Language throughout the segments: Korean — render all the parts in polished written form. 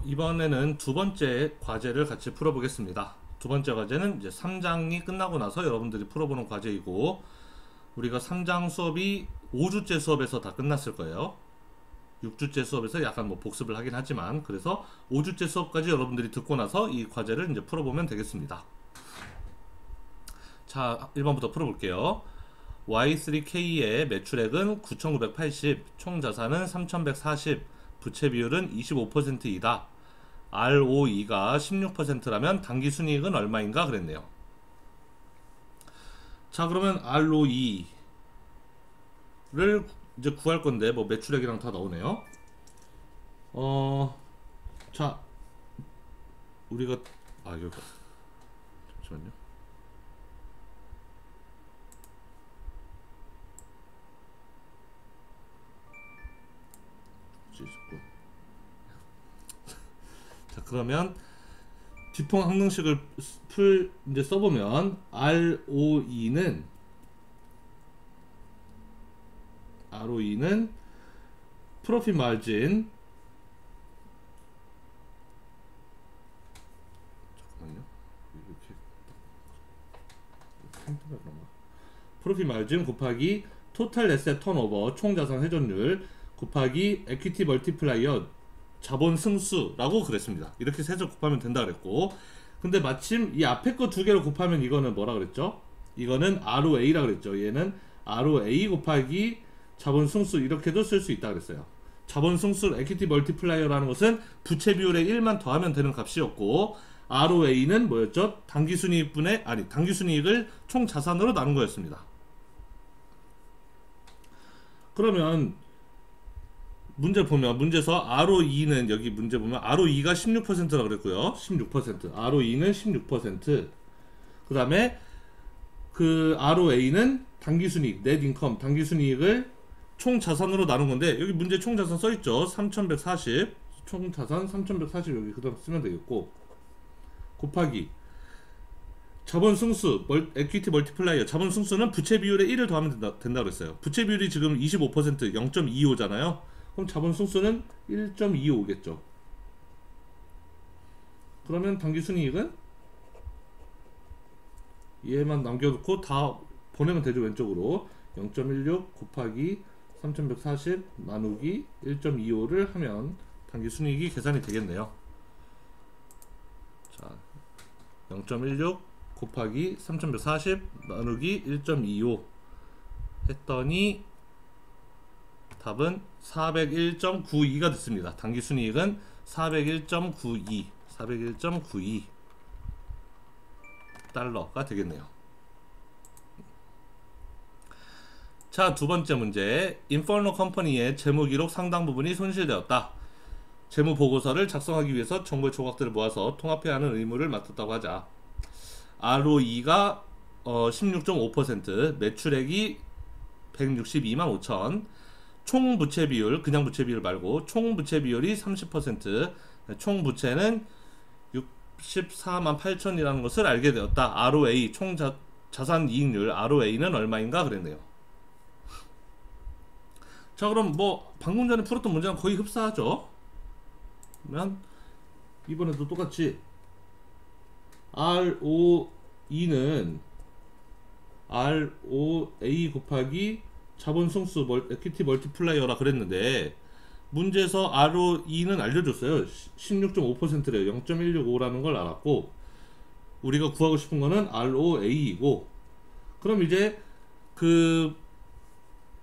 이번에는 두 번째 과제를 같이 풀어보겠습니다. 두 번째 과제는 이제 3장이 끝나고 나서 여러분들이 풀어보는 과제이고, 우리가 3장 수업이 5주째 수업에서 다 끝났을 거예요. 6주째 수업에서 약간 뭐 복습을 하긴 하지만, 그래서 5주째 수업까지 여러분들이 듣고 나서 이 과제를 이제 풀어보면 되겠습니다. 자, 1번부터 풀어볼게요. Y3K의 매출액은 9,980, 총 자산은 3,140, 부채 비율은 25%이다. ROE가 16%라면 당기순이익은 얼마인가 그랬네요. 자, 그러면 ROE를 이제 구할 건데, 뭐 매출액이랑 다 나오네요. 자, 우리가 여기 잠시만요. 자, 그러면 뒤통 항등식을 이제 써보면 ROE는 프로핏 마진, 잠깐만요, 이렇게 프로핏 마진 곱하기 토탈 에셋 턴오버 총 자산 회전율 곱하기 에퀴티 멀티플라이어 자본 승수라고 그랬습니다. 이렇게 세서 곱하면 된다 그랬고, 근데 마침 이 앞에 거 두 개로 곱하면 이거는 뭐라 그랬죠? 이거는 ROA라 그랬죠. 얘는 ROA 곱하기 자본 승수 이렇게도 쓸 수 있다 그랬어요. 자본 승수 에퀴티 멀티플라이어라는 것은 부채 비율에 1만 더하면 되는 값이었고, ROA는 뭐였죠? 당기순이익을 총 자산으로 나눈 거였습니다. 그러면 문제 보면, 문제에서 ROE는, 여기 문제 보면 ROE가 16%라고 그랬고요. 16%. ROE는 16%. 그 다음에 그 ROA는 당기순이익, 넷인컴, 당기순이익을 총 자산으로 나눈 건데, 여기 문제 총 자산 써있죠. 3140. 총 자산 3140 여기 그다음 쓰면 되겠고, 곱하기 자본 승수, 에퀴티 멀티플라이어, 자본 승수는 부채 비율에 1을 더하면 된다 그랬어요. 부채 비율이 지금 25%, 0.25잖아요. 그럼 자본 승수는 1.25겠죠. 그러면 당기순이익은 얘만 남겨놓고 다 보내면 되죠. 왼쪽으로 0.16 곱하기 3140 나누기 1.25를 하면 당기순이익이 계산이 되겠네요. 자, 0.16 곱하기 3140 나누기 1.25 했더니 답은 401.92가 됐습니다. 당기순이익은 401.92 달러가 되겠네요. 자, 두 번째 문제. 인퍼너 컴퍼니의 재무기록 상당 부분이 손실되었다. 재무보고서를 작성하기 위해서 정보의 조각들을 모아서 통합해야 하는 의무를 맡았다고 하자. ROE가 16.5%, 매출액이 162만 5천, 총 부채 비율, 그냥 부채 비율 말고 총 부채 비율이 30%, 총 부채는 64만 8천이라는 것을 알게 되었다. ROA, 총 자산 이익률, ROA는 얼마인가 그랬네요. 자, 그럼 뭐 방금 전에 풀었던 문제랑 거의 흡사하죠. 그러면 이번에도 똑같이 ROE는 ROA 곱하기 자본 승수 에퀴티 멀티플라이어라 그랬는데, 문제에서 ROE는 알려줬어요. 16.5%래요. 0.165라는 걸 알았고, 우리가 구하고 싶은 거는 ROA이고, 그럼 이제 그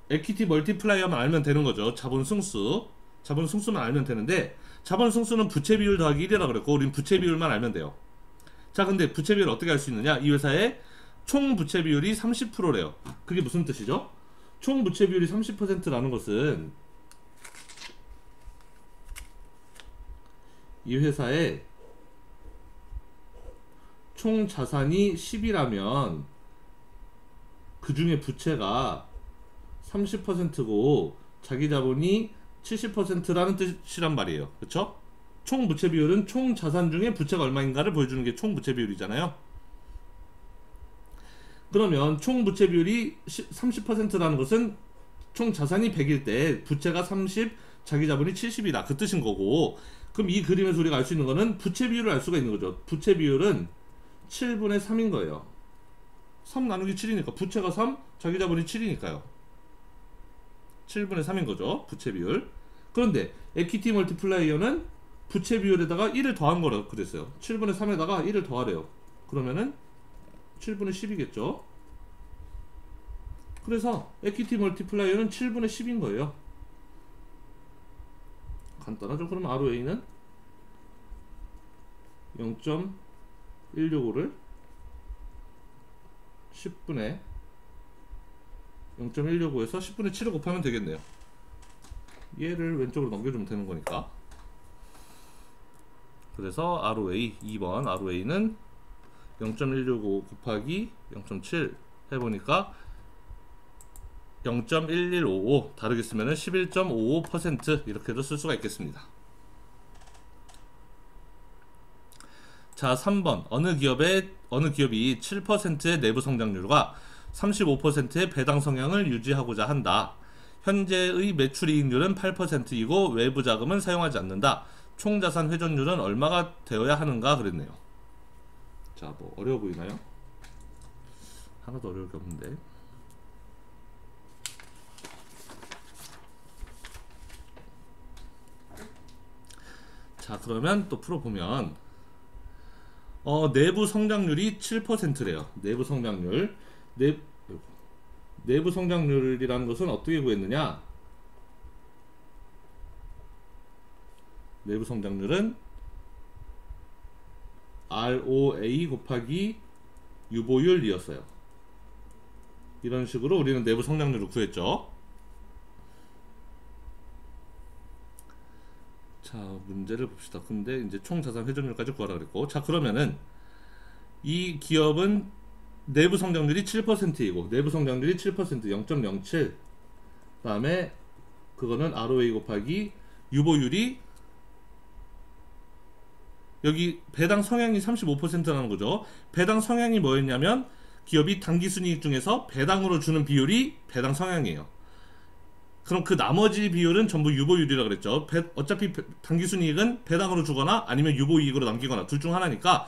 에퀴티 멀티플라이어만 알면 되는 거죠. 자본 승수만 알면 되는데, 자본 승수는 부채 비율 더하기 1이라 그랬고, 우린 부채 비율만 알면 돼요. 자, 근데 부채 비율 어떻게 알 수 있느냐? 이 회사의 총 부채 비율이 30%래요. 그게 무슨 뜻이죠? 총 부채 비율이 30%라는 것은 이 회사의 총 자산이 10이라면 그 중에 부채가 30%고 자기 자본이 70%라는 뜻이란 말이에요. 그쵸? 총 부채 비율은 총 자산 중에 부채가 얼마인가를 보여주는 게 총 부채 비율이잖아요. 그러면 총 부채 비율이 30%라는 것은 총 자산이 100일 때 부채가 30, 자기 자본이 70이다 그 뜻인 거고, 그럼 이 그림에서 우리가 알 수 있는 거는 부채 비율을 알 수가 있는 거죠. 부채 비율은 7분의 3인 거예요. 3 나누기 7이니까 부채가 3, 자기 자본이 7이니까요. 7분의 3인 거죠. 부채 비율. 그런데 에퀴티 멀티플라이어는 부채 비율에다가 1을 더한 거라고 그랬어요. 7분의 3에다가 1을 더하래요. 그러면은 7분의 10이겠죠. 그래서 에퀴티 멀티플라이어는 7분의 10인 거예요. 간단하죠. 그럼 ROA는 0.165를 10분의 0.165에서 10분의 7을 곱하면 되겠네요. 얘를 왼쪽으로 넘겨주면 되는 거니까. 그래서 ROA 2번 ROA는 0.165 곱하기 0.7 해보니까 0.1155 다르게 쓰면은 11.55% 이렇게도 쓸 수가 있겠습니다. 자, 3번 어느 기업이 7%의 내부 성장률과 35%의 배당 성향을 유지하고자 한다. 현재의 매출이익률은 8%이고 외부 자금은 사용하지 않는다. 총 자산 회전율은 얼마가 되어야 하는가 그랬네요. 자, 뭐 어려워 보이나요? 하나도 어려울 게 없는데. 자, 그러면 또 풀어보면 내부 성장률이 7%래요. 내부 성장률. 내부 성장률이라는 것은 어떻게 구했느냐? 내부 성장률은 ROA 곱하기 유보율이었어요. 이런 식으로 우리는 내부 성장률을 구했죠. 자, 문제를 봅시다. 근데 이제 총 자산 회전율까지 구하라 그랬고, 자, 그러면은 이 기업은 내부 성장률이 7%이고 내부 성장률이 7% 0.07, 그다음에 그거는 ROA 곱하기 유보율이 여기 배당 성향이 35%라는 거죠. 배당 성향이 뭐였냐면 기업이 당기순이익 중에서 배당으로 주는 비율이 배당 성향이에요. 그럼 그 나머지 비율은 전부 유보율이라고 그랬죠. 어차피 당기순이익은 배당으로 주거나 아니면 유보이익으로 남기거나 둘 중 하나니까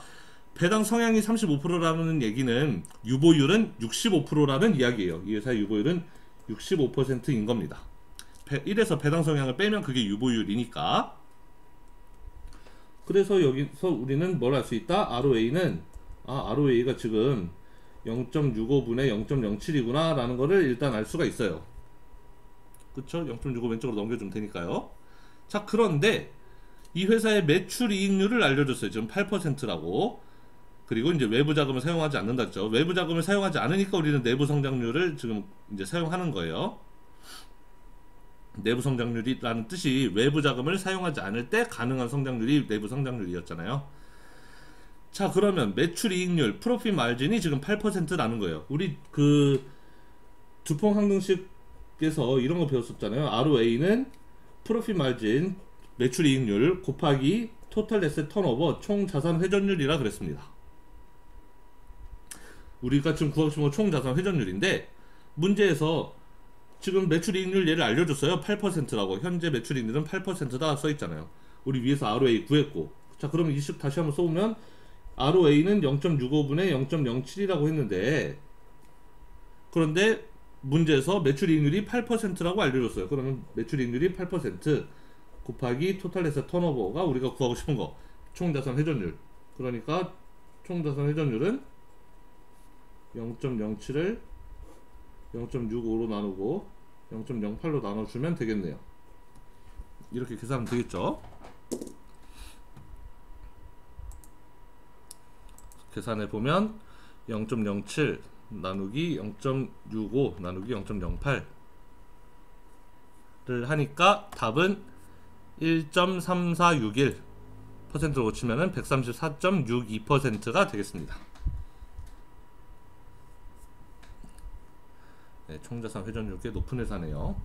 배당 성향이 35%라는 얘기는 유보율은 65%라는 이야기예요. 이 회사의 유보율은 65%인 겁니다. 1에서 배당 성향을 빼면 그게 유보율이니까. 그래서 여기서 우리는 뭘 할 수 있다? ROA는 ROA가 지금 0.65분의 0.07이구나 라는 거를 일단 알 수가 있어요. 그쵸? 0.65 왼쪽으로 넘겨주면 되니까요. 자, 그런데 이 회사의 매출이익률을 알려줬어요. 지금 8%라고. 그리고 이제 외부 자금을 사용하지 않는다 했죠. 외부 자금을 사용하지 않으니까 우리는 내부 성장률을 지금 이제 사용하는 거예요. 내부 성장률이라는 뜻이 외부 자금을 사용하지 않을 때 가능한 성장률이 내부 성장률이었잖아요. 자, 그러면 매출이익률, 프로핏 마진이 지금 8%라는 거예요. 우리 그 두통 항등식에서 이런 거 배웠었잖아요. ROA는 프로핏 마진, 매출이익률 곱하기 토탈 에셋 턴오버, 총 자산 회전율이라 그랬습니다. 우리가 지금 구하고 싶은 건 총 자산 회전율인데, 문제에서 지금 매출이익률 얘를 알려줬어요. 8%라고. 현재 매출이익률은 8%다 써있잖아요. 우리 위에서 ROA 구했고, 자, 그럼 이 식 다시 한번 써보면 ROA는 0.65분의 0.07이라고 했는데, 그런데 문제에서 매출이익률이 8%라고 알려줬어요. 그러면 매출이익률이 8% 곱하기 토탈 에셋 턴오버가 우리가 구하고 싶은 거, 총자산 회전율. 그러니까 총자산 회전율은 0.07을 0.65로 나누고 0.08로 나눠주면 되겠네요. 이렇게 계산하면 되겠죠. 계산해 보면 0.07 나누기 0.65 나누기 0.08를 하니까 답은 1.3461%로 고치면은 134.62%가 되겠습니다. 네, 총자산 회전율 꽤 높은 회사네요.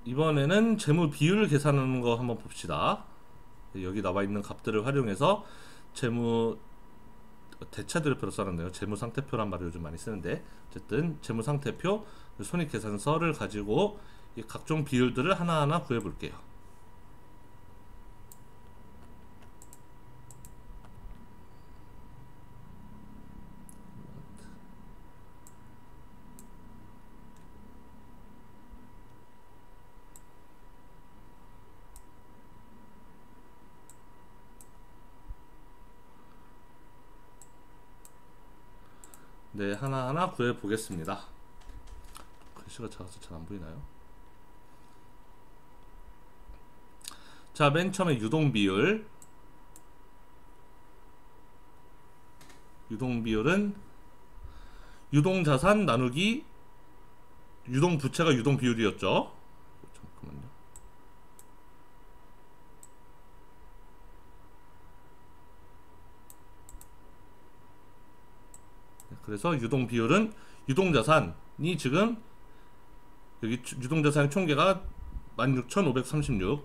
이번에는 재무 비율 계산하는 거 한번 봅시다. 여기 나와 있는 값들을 활용해서 재무 대차들표로 써놨네요. 재무상태표란 말을 요즘 많이 쓰는데, 어쨌든 재무상태표 손익계산서를 가지고 이 각종 비율들을 하나하나 구해볼게요. 네, 하나하나 구해보겠습니다. 글씨가 작아서 잘 안보이나요? 자, 맨 처음에 유동비율. 유동비율은 유동자산 나누기 유동부채가 유동비율이었죠. 잠깐만요. 그래서 유동비율은 유동자산이 지금 여기 유동자산의 총계가 16,536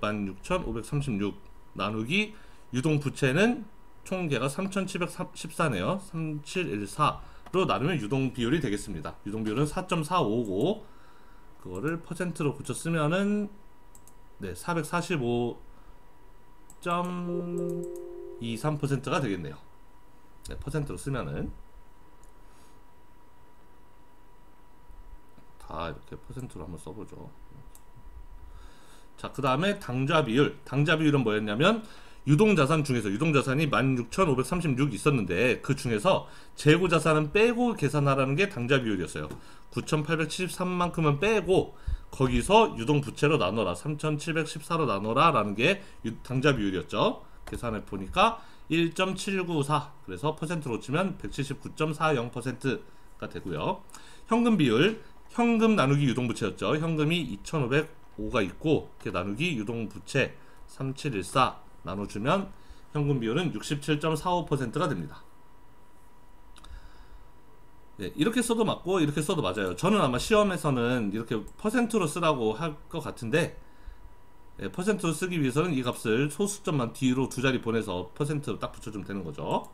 나누기 유동부채는 총계가 3,714네요. 3714로 나누면 유동비율이 되겠습니다. 유동비율은 4.455. 그거를 퍼센트로 고쳐 쓰면은 네, 445.23%가 되겠네요. 네, 퍼센트로 쓰면은 다 이렇게 퍼센트로 한번 써보죠. 자, 그 다음에 당좌비율. 당좌비율은 뭐였냐면 유동자산 중에서 유동자산이 16,536 있었는데 그 중에서 재고자산은 빼고 계산하라는 게 당좌비율이었어요. 9,873만큼은 빼고 거기서 유동부채로 나눠라. 3,714로 나눠라 라는 게 당좌비율이었죠. 계산해 보니까 1.794. 그래서 퍼센트로 치면 179.40%가 되고요. 현금비율. 현금 나누기 유동부채였죠. 현금이 2,505가 있고 이렇게 나누기 유동부채 3714 나눠주면 현금 비율은 67.45%가 됩니다. 네, 이렇게 써도 맞고 이렇게 써도 맞아요. 저는 아마 시험에서는 이렇게 퍼센트로 쓰라고 할 것 같은데 네, 퍼센트로 쓰기 위해서는 이 값을 소수점만 뒤로 두 자리 보내서 퍼센트로 딱 붙여주면 되는 거죠.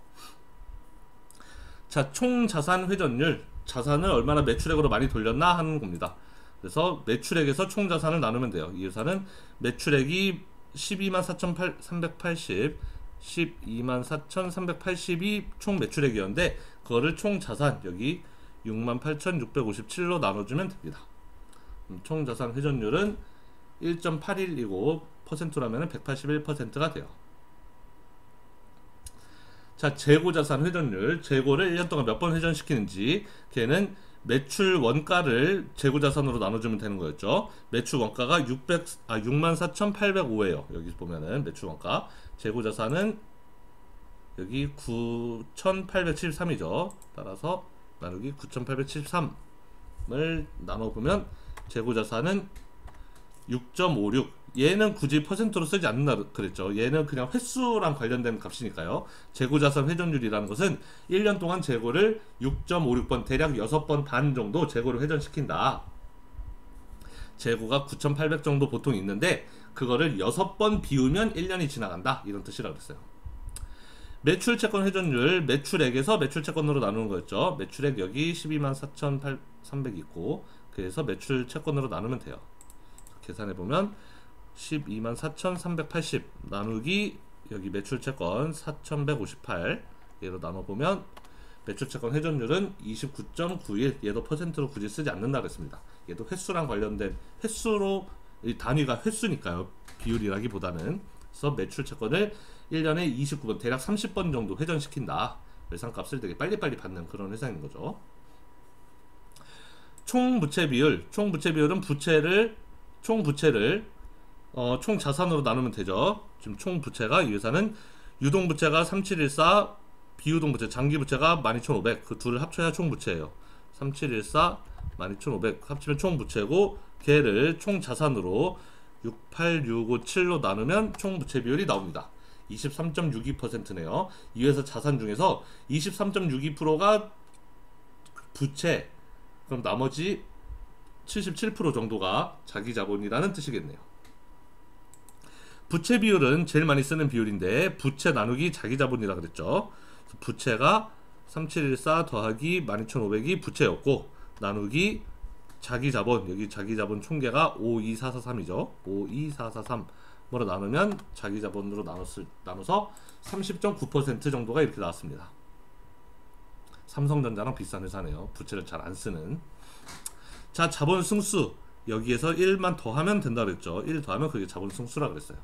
자, 총 자산 회전율. 자산을 얼마나 매출액으로 많이 돌렸나 하는 겁니다. 그래서 매출액에서 총 자산을 나누면 돼요. 이 회사는 매출액이 124,380 124,380이 총 매출액이었는데 그거를 총 자산 여기 68,657로 나눠주면 됩니다. 총 자산 회전율은 1.81이고 퍼센트라면 181%가 돼요. 자, 재고자산 회전율. 재고를 1년 동안 몇 번 회전시키는지 걔는 매출 원가를 재고자산으로 나눠주면 되는 거였죠. 매출 원가가 64,805예요. 여기 보면은 매출 원가. 재고자산은 여기 9,873이죠. 따라서 나누기 9,873을 나눠보면 재고자산은 6.56. 얘는 굳이 퍼센트로 쓰지 않는다 그랬죠. 얘는 그냥 횟수랑 관련된 값이니까요. 재고자산 회전율이라는 것은 1년 동안 재고를 6.56번, 대략 6번 반 정도 재고를 회전시킨다. 재고가 9,800 정도 보통 있는데 그거를 6번 비우면 1년이 지나간다. 이런 뜻이라고 그랬어요. 매출채권 회전율, 매출액에서 매출채권으로 나누는 거였죠. 매출액 여기 124,300 있고 그래서 매출채권으로 나누면 돼요. 계산해보면 124,380 나누기 여기 매출채권 4,158 얘로 나눠보면 매출채권 회전율은 29.91. 얘도 퍼센트로 굳이 쓰지 않는다 그랬습니다. 얘도 횟수랑 관련된 횟수로 이 단위가 횟수니까요. 비율이라기보다는. 그래서 매출채권을 1년에 29번 대략 30번 정도 회전시킨다. 외상값을 되게 빨리빨리 받는 그런 회사인 거죠. 총부채 비율. 총부채 비율은 총부채를 총 자산으로 나누면 되죠. 지금 총 부채가 이 회사는 유동부채가 3714, 비유동부채, 장기부채가 12,500. 그 둘을 합쳐야 총부채예요. 3714, 12,500 합치면 총부채고 걔를 총자산으로 68657로 나누면 총부채 비율이 나옵니다. 23.62%네요. 이 회사 자산 중에서 23.62%가 부채, 그럼 나머지 77% 정도가 자기 자본이라는 뜻이겠네요. 부채 비율은 제일 많이 쓰는 비율인데 부채 나누기 자기 자본이라 그랬죠. 부채가 3714 더하기 12500이 부채였고 나누기 자기 자본, 여기 자기 자본 총계가 52443이죠. 52443으로 나누면 자기 자본으로 나눠서 30.9% 정도가 이렇게 나왔습니다. 삼성전자랑 비싼 회사네요. 부채를 잘 안 쓰는. 자, 자본 승수 여기에서 1만 더하면 된다 그랬죠. 1 더하면 그게 자본 승수라 그랬어요.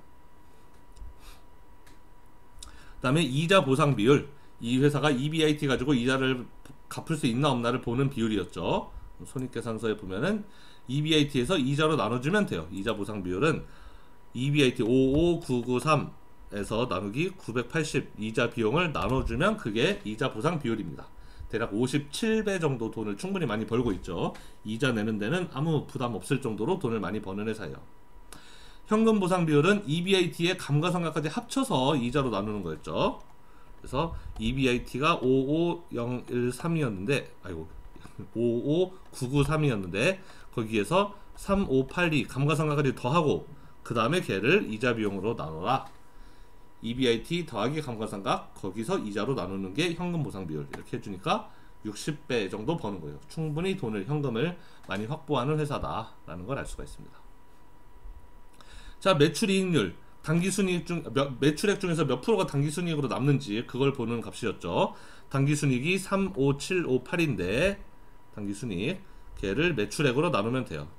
그 다음에 이자 보상 비율, 이 회사가 EBIT 가지고 이자를 갚을 수 있나 없나를 보는 비율이었죠. 손익계산서에 보면은 EBIT에서 이자로 나눠주면 돼요. 이자 보상 비율은 EBIT 55993에서 나누기 980 이자 비용을 나눠주면 그게 이자 보상 비율입니다. 대략 57배 정도 돈을 충분히 많이 벌고 있죠. 이자 내는 데는 아무 부담 없을 정도로 돈을 많이 버는 회사예요. 현금 보상 비율은 EBIT의 감가상각까지 합쳐서 이자로 나누는 거였죠. 그래서 EBIT가 55013이었는데 아이고 55993이었는데 거기에서 3582 감가상각까지 더하고 그 다음에 걔를 이자 비용으로 나눠라. EBIT 더하기 감가상각 거기서 이자로 나누는 게 현금 보상 비율 이렇게 해주니까 60배 정도 버는 거예요. 충분히 돈을 현금을 많이 확보하는 회사다라는 걸 알 수가 있습니다. 자, 매출이익률 당기순이익 중 매출액 중에서 몇 프로가 당기순이익으로 남는지 그걸 보는 값이었죠. 당기순이익이 35758인데 당기순이익 걔를 매출액으로 나누면 돼요.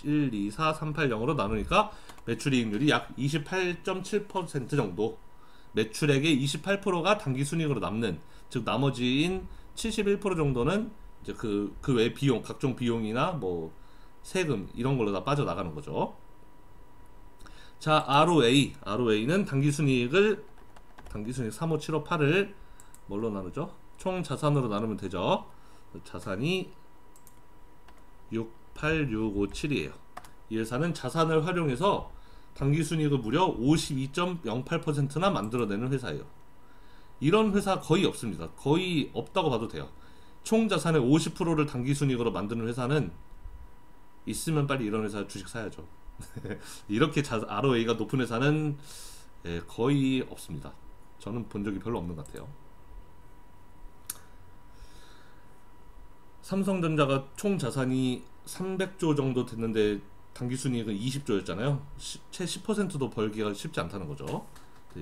1, 2, 4, 3, 8, 0으로 나누니까 매출이익률이 약 28.7% 정도, 매출액의 28%가 당기순이익으로 남는, 즉 나머지인 71% 정도는 이제 그 외 비용, 각종 비용이나 뭐 세금 이런 걸로 다 빠져나가는 거죠. 자, ROA는 당기순이익 35758을 뭘로 나누죠? 총 자산으로 나누면 되죠. 자산이 68657이에요. 이 회사는 자산을 활용해서 당기순이익을 무려 52.08%나 만들어내는 회사예요. 이런 회사 거의 없습니다. 거의 없다고 봐도 돼요. 총 자산의 50%를 당기순이익으로 만드는 회사는 있으면 빨리 이런 회사 주식 사야죠. 이렇게 ROA가 높은 회사는 거의 없습니다. 저는 본 적이 별로 없는 것 같아요. 삼성전자가 총 자산이 300조 정도 됐는데 당기순이익은 20조였잖아요. 채 10%도 벌기가 쉽지 않다는 거죠.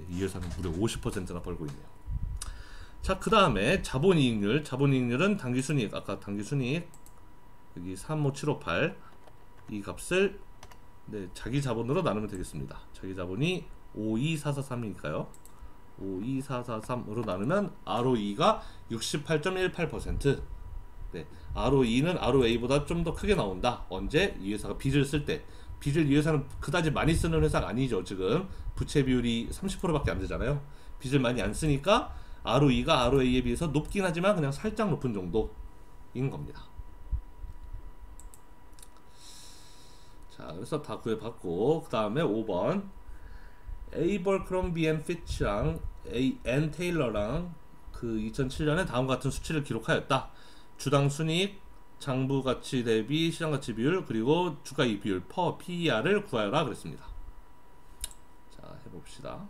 이 회사는 무려 50%나 벌고 있네요. 자, 그 다음에 자본이익률. 자본이익률은 당기순이익, 아까 당기순이익 여기 35758 이 값을 자기 자본으로 나누면 되겠습니다. 자기 자본이 52443이니까요. 52443으로 나누면 ROE가 68.18%. ROE는 ROA보다 좀 더 크게 나온다. 언제? 이 회사가 빚을 쓸 때. 빚을 이 회사는 그다지 많이 쓰는 회사가 아니죠. 지금 부채 비율이 30%밖에 안 되잖아요. 빚을 많이 안 쓰니까 ROE가 ROA에 비해서 높긴 하지만 그냥 살짝 높은 정도인 겁니다. 자, 그래서 다 구해봤고, 그 다음에 5번 에이버크롬비 앤 피치랑 앤 테일러랑 그 2007년에 다음과 같은 수치를 기록하였다. 주당 순이익, 장부 가치 대비 시장 가치 비율, 그리고 주가이익 비율 per PER을 구하여라 그랬습니다. 자, 해봅시다.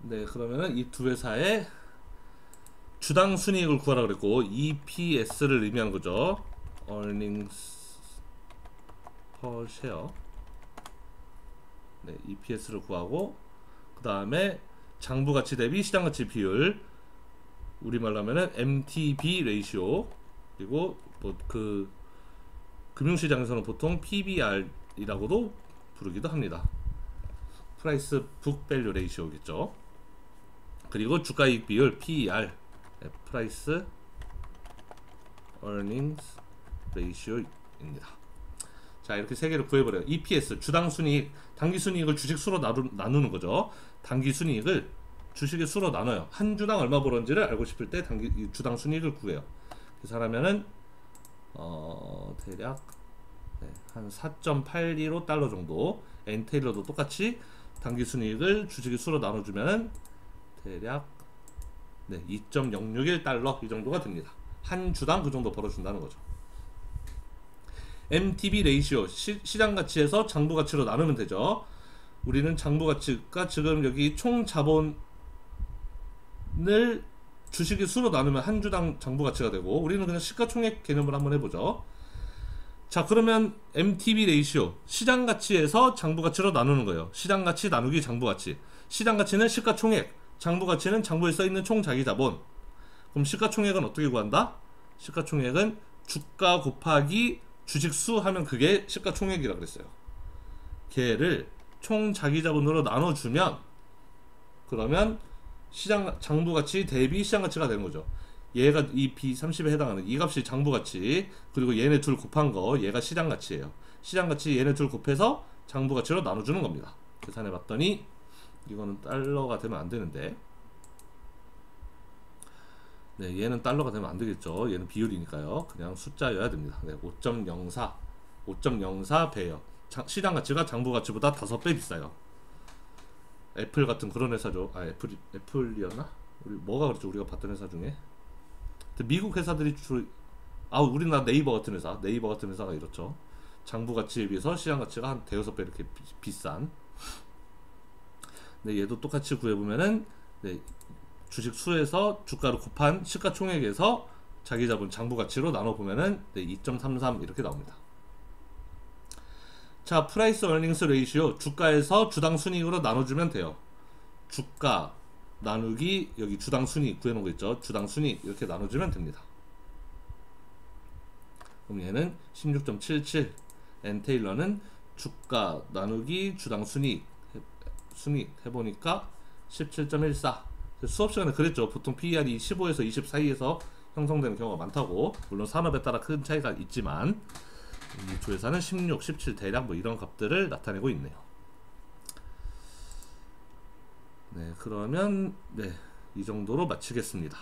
네, 그러면은 이 두 회사의 주당 순이익을 구하라 그랬고, EPS를 의미하는 거죠. Earnings per share. 네, EPS를 구하고, 그 다음에 장부 가치 대비 시장 가치 비율, 우리말로 하면은 MTB 레이시오, 그리고 뭐 그 금융시장에서는 보통 PBR이라고도 부르기도 합니다. 프라이스 북 밸류 레이시오겠죠. 그리고 주가이익 비율 PER, 프라이스 어닝스 레이시오입니다. 자, 이렇게 세 개를 구해버려요. EPS, 주당 순이익, 당기 순이익을 주식 수로 나누는 거죠. 당기 순이익을 주식의 수로 나눠요. 한 주당 얼마 벌었는지를 알고 싶을 때 주당 순이익을 구해요. 그래서 하면은 대략 한 4.815 정도. 엔테일러도 똑같이 당기 순이익을 주식의 수로 나눠주면 대략 2.061 이 정도가 됩니다. 한 주당 그 정도 벌어준다는 거죠. MTB 레이시오 시장 가치에서 장부 가치로 나누면 되죠. 우리는 장부 가치가 지금 여기 총 자본을 주식의 수로 나누면 한 주당 장부 가치가 되고, 우리는 그냥 시가총액 개념을 한번 해보죠. 자, 그러면 MTB 레이시오 시장 가치에서 장부 가치로 나누는 거예요. 시장 가치 나누기 장부 가치. 시장 가치는 시가총액, 장부 가치는 장부에 써 있는 총 자기 자본. 그럼 시가총액은 어떻게 구한다? 시가총액은 주가 곱하기 주식 수 하면 그게 시가총액이라 그랬어요. 걔를 총 자기 자본으로 나눠주면, 그러면 시장 장부 가치 대비 시장 가치가 되는 거죠. 얘가 이 B30에 해당하는 이 값이 장부 가치, 그리고 얘네 둘 곱한 거 얘가 시장 가치예요. 시장 가치 얘네 둘 곱해서 장부 가치로 나눠주는 겁니다. 계산해 봤더니 이거는 달러가 되면 안 되는데, 네, 얘는 달러가 되면 안 되겠죠. 얘는 비율이니까요. 그냥 숫자여야 됩니다. 네, 5.04 배요. 시장 가치가 장부 가치보다 5배 비싸요. 애플 같은 그런 회사죠. 아, 애플이었나? 우리 뭐가 그랬죠? 우리가 봤던 회사 중에. 미국 회사들이 주로, 우리나라 네이버 같은 회사가 이렇죠. 장부 가치에 비해서 시장 가치가 한 대여섯 배 이렇게 비싼. 네, 얘도 똑같이 구해보면은, 네, 주식 수에서 주가를 곱한 시가총액에서 자기 자본 장부 가치로 나눠보면은, 네, 2.33 이렇게 나옵니다. 자, 프라이스 어닝스 레이시오 주가에서 주당 순이익으로 나눠주면 돼요. 주가 나누기 여기 주당 순이익 구해놓은 거 있죠. 주당 순이익 이렇게 나눠주면 됩니다. 그럼 얘는 16.77, 엔테일러는 주가 나누기 주당 순이익 해보니까 17.14. 수업 시간에 그랬죠. 보통 PER이 15에서 20 사이에서 형성되는 경우가 많다고. 물론 산업에 따라 큰 차이가 있지만 이 조회사는 16, 17 대략 뭐 이런 값들을 나타내고 있네요. 네, 그러면 네, 이 정도로 마치겠습니다.